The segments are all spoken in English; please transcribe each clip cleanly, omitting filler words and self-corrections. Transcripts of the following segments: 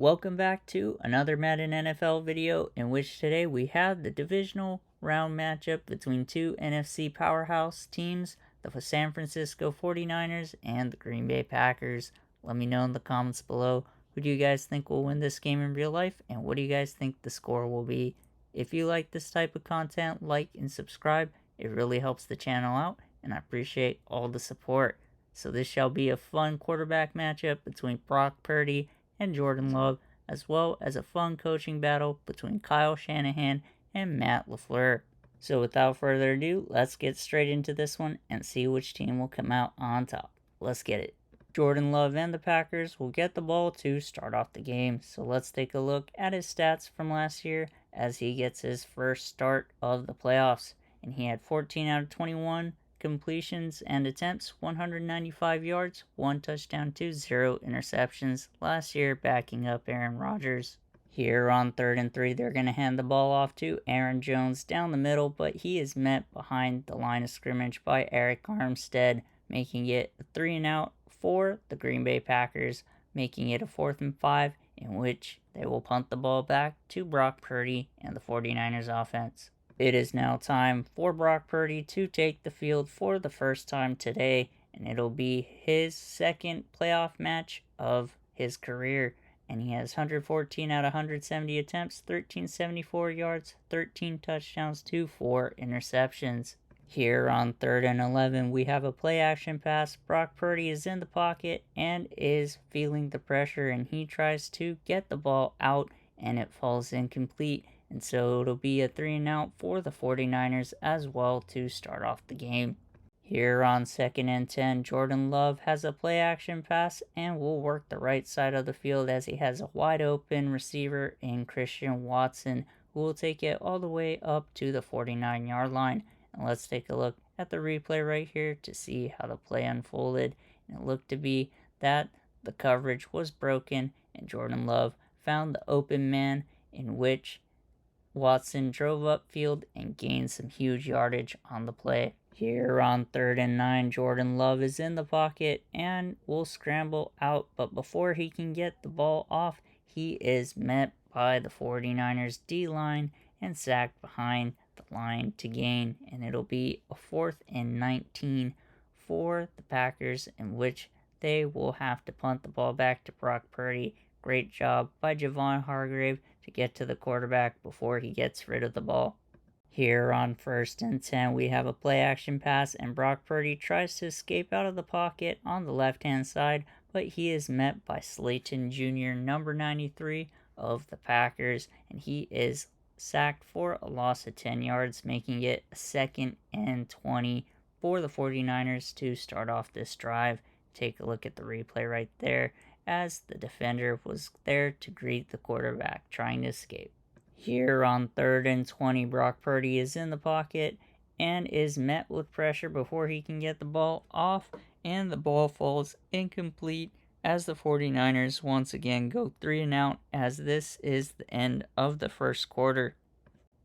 Welcome back to another Madden NFL video, in which today we have the divisional round matchup between two NFC powerhouse teams, the San Francisco 49ers and the Green Bay Packers. Let me know in the comments below, who do you guys think will win this game in real life, and what do you guys think the score will be? If you like this type of content, like and subscribe. It really helps the channel out, and I appreciate all the support. So this shall be a fun quarterback matchup between Brock Purdy and Jordan Love, as well as a fun coaching battle between Kyle Shanahan and Matt LaFleur. So without further ado, let's get straight into this one and see which team will come out on top. Let's get it. Jordan Love and the Packers will get the ball to start off the game. So let's take a look at his stats from last year as he gets his first start of the playoffs. And he had 14 out of 21 completions and attempts, 195 yards, 1 touchdown to 0 interceptions last year, backing up Aaron Rodgers. Here on 3rd and 3, they're going to hand the ball off to Aaron Jones down the middle, but he is met behind the line of scrimmage by Eric Armstead, making it a 3 and out for the Green Bay Packers, making it a 4th and 5, in which they will punt the ball back to Brock Purdy and the 49ers offense. It is now time for Brock Purdy to take the field for the first time today, and it'll be his second playoff match of his career. And he has 114 out of 170 attempts, 1374 yards, 13 touchdowns to 4 interceptions. Here on 3rd and 11, we have a play action pass. Brock Purdy is in the pocket and is feeling the pressure, and he tries to get the ball out, and it falls incomplete. And so it'll be a 3 and out for the 49ers as well to start off the game. Here on 2nd and 10, Jordan Love has a play action pass and will work the right side of the field as he has a wide open receiver in Christian Watson, who will take it all the way up to the 49-yard line. And let's take a look at the replay right here to see how the play unfolded. And it looked to be that the coverage was broken and Jordan Love found the open man, in which Watson drove upfield and gained some huge yardage on the play. Here on 3rd and 9, Jordan Love is in the pocket and will scramble out, but before he can get the ball off, he is met by the 49ers D-line and sacked behind the line to gain, and it'll be a 4th and 19 for the Packers, in which they will have to punt the ball back to Brock Purdy. Great job by Javon Hargrave to get to the quarterback before he gets rid of the ball. Here on 1st and 10, we have a play action pass, and Brock Purdy tries to escape out of the pocket on the left-hand side, but he is met by Slayton Jr., number 93 of the Packers, and he is sacked for a loss of 10 yards, making it a 2nd and 20 for the 49ers to start off this drive. Take a look at the replay right there, as the defender was there to greet the quarterback trying to escape. Here on 3rd and 20, Brock Purdy is in the pocket and is met with pressure before he can get the ball off, and the ball falls incomplete as the 49ers once again go 3 and out, as this is the end of the first quarter.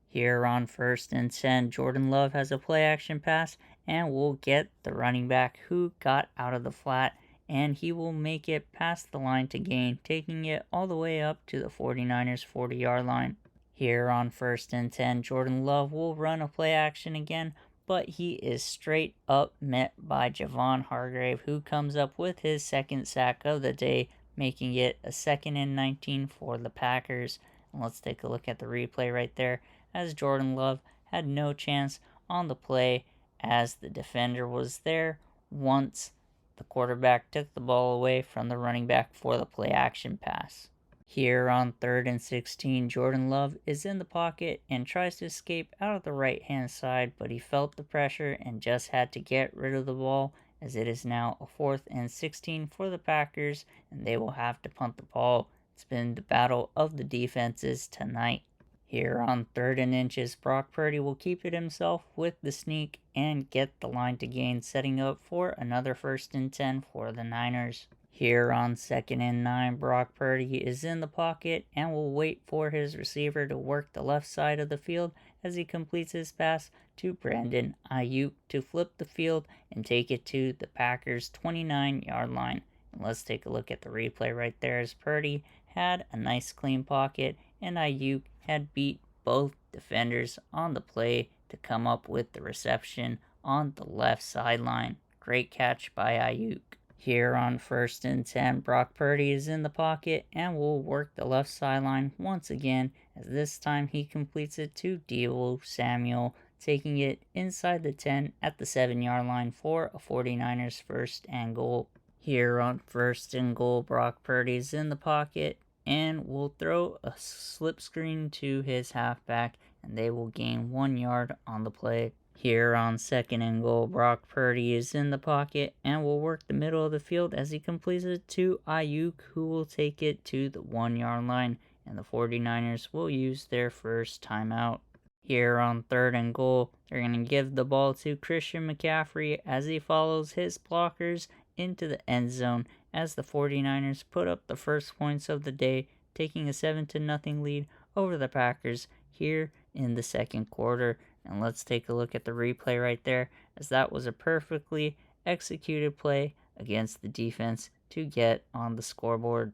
Here on 1st and 10, Jordan Love has a play action pass and will get the running back who got out of the flat, and he will make it past the line to gain, taking it all the way up to the 49ers 40-yard line. Here on 1st and 10, Jordan Love will run a play action again, but he is straight up met by Javon Hargrave, who comes up with his second sack of the day, making it a 2nd and 19 for the Packers. And let's take a look at the replay right there, as Jordan Love had no chance on the play, as the defender was there once the quarterback took the ball away from the running back for the play action pass. Here on 3rd and 16, Jordan Love is in the pocket and tries to escape out of the right-hand side, but he felt the pressure and just had to get rid of the ball, as it is now a 4th and 16 for the Packers, and they will have to punt the ball. It's been the battle of the defenses tonight. Here on 3rd and inches, Brock Purdy will keep it himself with the sneak and get the line to gain, setting up for another 1st and 10 for the Niners. Here on 2nd and 9, Brock Purdy is in the pocket and will wait for his receiver to work the left side of the field as he completes his pass to Brandon Ayuk to flip the field and take it to the Packers' 29-yard line. And let's take a look at the replay right there, as Purdy had a nice clean pocket, and Ayuk had beat both defenders on the play to come up with the reception on the left sideline. Great catch by Ayuk. Here on 1st and 10, Brock Purdy is in the pocket and will work the left sideline once again, as this time he completes it to Deebo Samuel, taking it inside the 10 at the 7-yard line for a 49ers 1st and goal. Here on 1st and goal, Brock Purdy is in the pocket and will throw a slip screen to his halfback, and they will gain 1 yard on the play. Here on 2nd and goal, Brock Purdy is in the pocket and will work the middle of the field as he completes it to Ayuk, who will take it to the 1-yard line, and the 49ers will use their first timeout. Here on 3rd and goal, they're going to give the ball to Christian McCaffrey as he follows his blockers into the end zone as the 49ers put up the first points of the day, taking a 7-0 lead over the Packers here in the second quarter. And let's take a look at the replay right there, as that was a perfectly executed play against the defense to get on the scoreboard.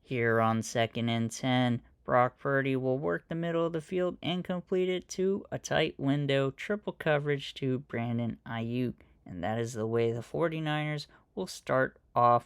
Here on 2nd and 10, Brock Purdy will work the middle of the field and complete it to a tight window triple coverage to Brandon Ayuk. And that is the way the 49ers will start off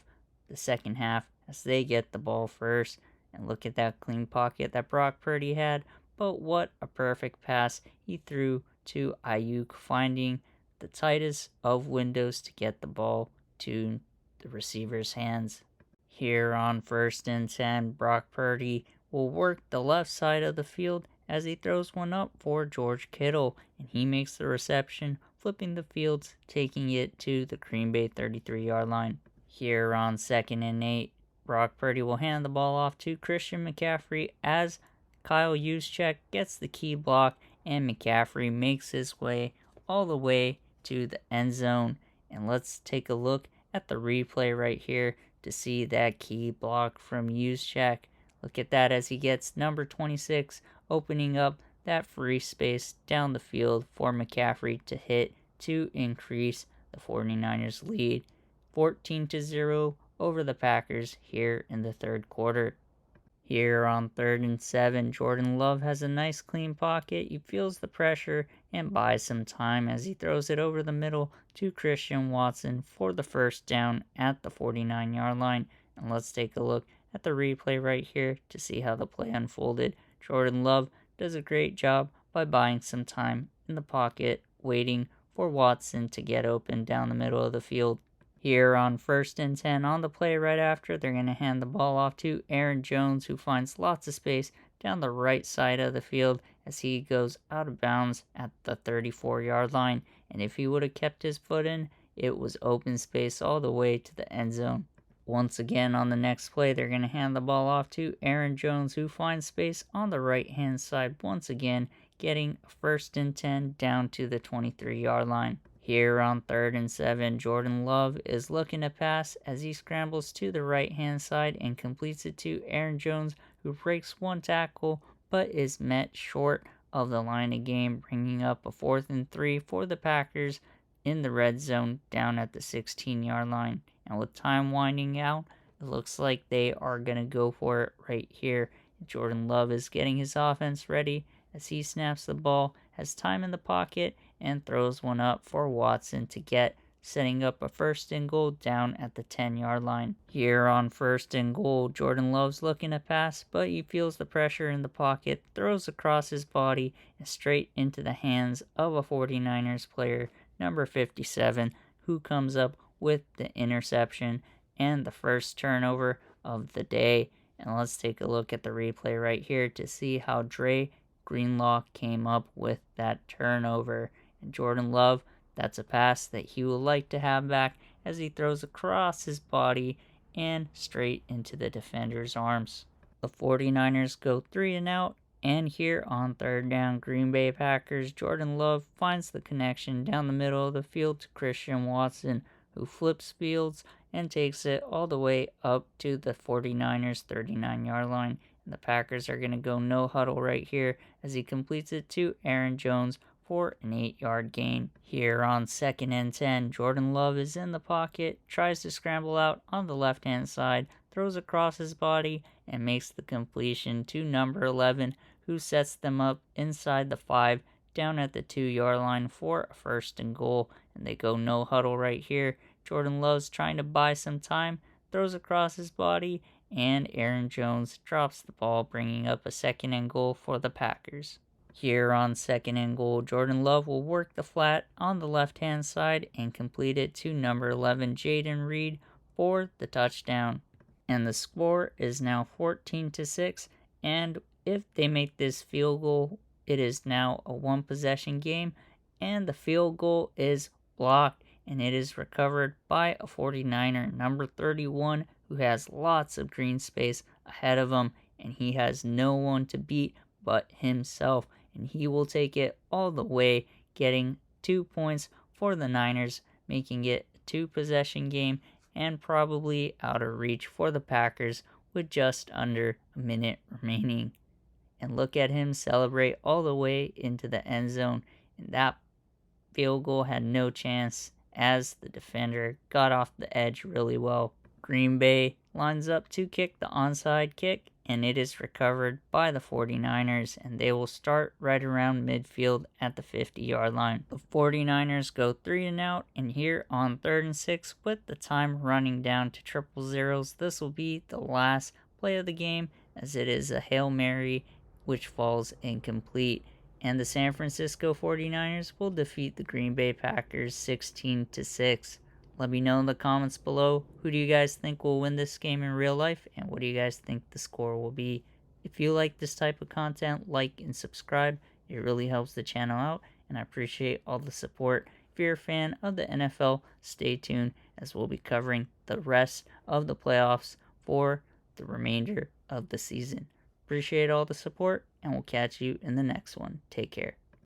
the second half, as they get the ball first. And look at that clean pocket that Brock Purdy had. But what a perfect pass he threw to Ayuk, finding the tightest of windows to get the ball to the receiver's hands. Here on 1st and 10, Brock Purdy will work the left side of the field as he throws one up for George Kittle, and he makes the reception, flipping the fields, taking it to the Green Bay 33-yard line. Here on 2nd and 8, Brock Purdy will hand the ball off to Christian McCaffrey as Kyle Juszczyk gets the key block, and McCaffrey makes his way all the way to the end zone. And let's take a look at the replay right here to see that key block from Juszczyk. Look at that as he gets number 26, opening up that free space down the field for McCaffrey to hit to increase the 49ers lead 14-0 over the Packers here in the third quarter. Here on 3rd and 7, Jordan Love has a nice clean pocket. He feels the pressure and buys some time as he throws it over the middle to Christian Watson for the first down at the 49-yard line. And let's take a look at the replay right here to see how the play unfolded. Jordan Love does a great job by buying some time in the pocket, waiting for Watson to get open down the middle of the field. Here on 1st and 10, on the play right after, they're going to hand the ball off to Aaron Jones, who finds lots of space down the right side of the field as he goes out of bounds at the 34-yard line. And if he would have kept his foot in, it was open space all the way to the end zone. Once again, on the next play, they're going to hand the ball off to Aaron Jones, who finds space on the right-hand side once again, getting 1st and 10 down to the 23-yard line. Here on 3rd and 7, Jordan Love is looking to pass as he scrambles to the right-hand side and completes it to Aaron Jones, who breaks one tackle but is met short of the line of game, bringing up a 4th and 3 for the Packers in the red zone down at the 16-yard line. And with time winding out, it looks like they are going to go for it right here. Jordan Love is getting his offense ready as he snaps the ball, has time in the pocket, and throws one up for Watson to get, setting up a 1st and goal down at the 10-yard line. Here on 1st and goal, Jordan Love's looking to pass, but he feels the pressure in the pocket, throws across his body, and straight into the hands of a 49ers player, number 57, who comes up with the interception and the first turnover of the day. And let's take a look at the replay right here to see how Dre Greenlaw came up with that turnover. And Jordan Love, that's a pass that he would like to have back as he throws across his body and straight into the defender's arms. The 49ers go 3 and out, and here on 3rd down, Green Bay Packers, Jordan Love finds the connection down the middle of the field to Christian Watson, who flips fields and takes it all the way up to the 49ers 39-yard line. And the Packers are going to go no huddle right here as he completes it to Aaron Jones for an 8-yard gain. Here on 2nd and 10, Jordan Love is in the pocket, tries to scramble out on the left-hand side, throws across his body, and makes the completion to number 11, who sets them up inside the 5 down at the 2-yard line for a 1st and goal. And they go no huddle right here. Jordan Love's trying to buy some time, throws across his body, and Aaron Jones drops the ball, bringing up a 2nd and goal for the Packers. Here on 2nd and goal, Jordan Love will work the flat on the left-hand side and complete it to number 11, Jaden Reed, for the touchdown. And the score is now 14-6, and if they make this field goal, it is now a 1-possession game, and the field goal is blocked, and it is recovered by a 49er, number 31, who has lots of green space ahead of him, and he has no one to beat but himself, and he will take it all the way, getting 2 points for the Niners, making it a 2-possession game, and probably out of reach for the Packers with just under a minute remaining. And look at him celebrate all the way into the end zone, and that field goal had no chance as the defender got off the edge really well. Green Bay lines up to kick the onside kick, and it is recovered by the 49ers, and they will start right around midfield at the 50-yard line. The 49ers go 3 and out, and here on 3rd and 6, with the time running down to triple zeros, this will be the last play of the game, as it is a Hail Mary which falls incomplete. And the San Francisco 49ers will defeat the Green Bay Packers 16-6. Let me know in the comments below, who do you guys think will win this game in real life, and what do you guys think the score will be? If you like this type of content, like and subscribe. It really helps the channel out, and I appreciate all the support. If you're a fan of the NFL, stay tuned, as we'll be covering the rest of the playoffs for the remainder of the season. Appreciate all the support, and we'll catch you in the next one. Take care.